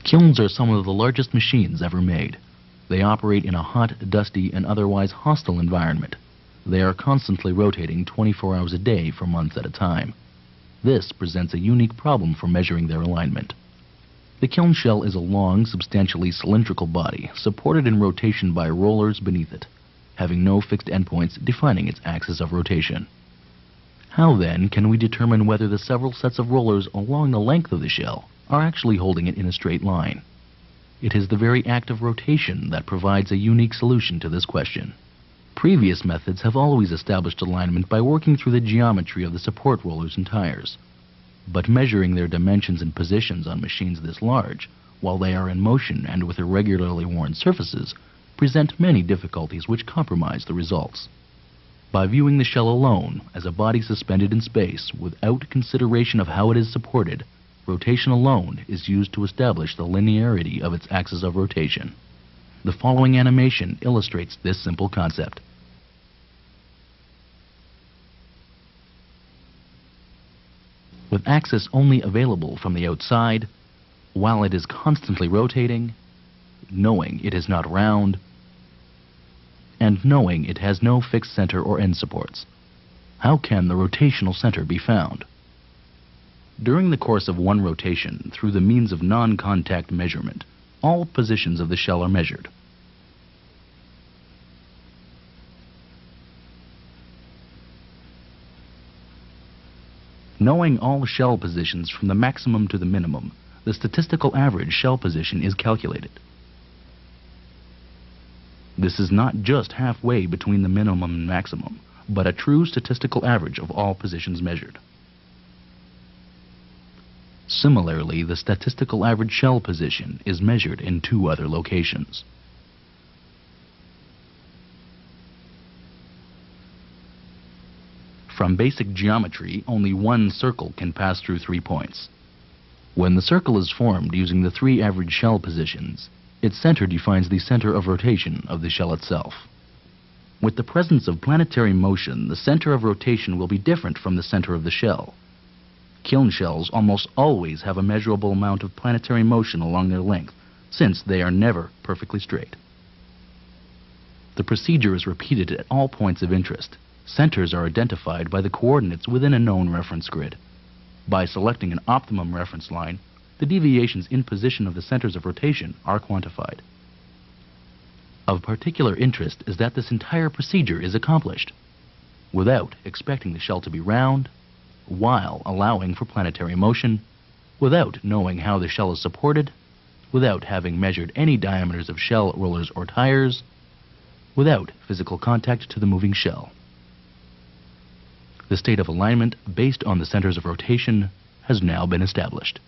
Kilns are some of the largest machines ever made. They operate in a hot, dusty, and otherwise hostile environment. They are constantly rotating 24 hours a day for months at a time. This presents a unique problem for measuring their alignment. The kiln shell is a long, substantially cylindrical body supported in rotation by rollers beneath it, having no fixed endpoints defining its axis of rotation. How then can we determine whether the several sets of rollers along the length of the shell are actually holding it in a straight line? It is the very act of rotation that provides a unique solution to this question. Previous methods have always established alignment by working through the geometry of the support rollers and tires. But measuring their dimensions and positions on machines this large, while they are in motion and with irregularly worn surfaces, present many difficulties which compromise the results. By viewing the shell alone as a body suspended in space without consideration of how it is supported, rotation alone is used to establish the linearity of its axis of rotation. The following animation illustrates this simple concept. With axis only available from the outside, while it is constantly rotating, knowing it is not round, and knowing it has no fixed center or end supports, how can the rotational center be found? During the course of one rotation, through the means of non-contact measurement, all positions of the shell are measured. Knowing all shell positions from the maximum to the minimum, the statistical average shell position is calculated. This is not just halfway between the minimum and maximum, but a true statistical average of all positions measured. Similarly, the statistical average shell position is measured in two other locations. From basic geometry, only one circle can pass through 3 points. When the circle is formed using the 3 average shell positions, its center defines the center of rotation of the shell itself. With the presence of planetary motion, the center of rotation will be different from the center of the shell. Kiln shells almost always have a measurable amount of planetary motion along their length, since they are never perfectly straight. The procedure is repeated at all points of interest. Centers are identified by the coordinates within a known reference grid. By selecting an optimum reference line, the deviations in position of the centers of rotation are quantified. Of particular interest is that this entire procedure is accomplished without expecting the shell to be round, while allowing for planetary motion, without knowing how the shell is supported, without having measured any diameters of shell, rollers, or tires, without physical contact to the moving shell. The state of alignment based on the centers of rotation has now been established.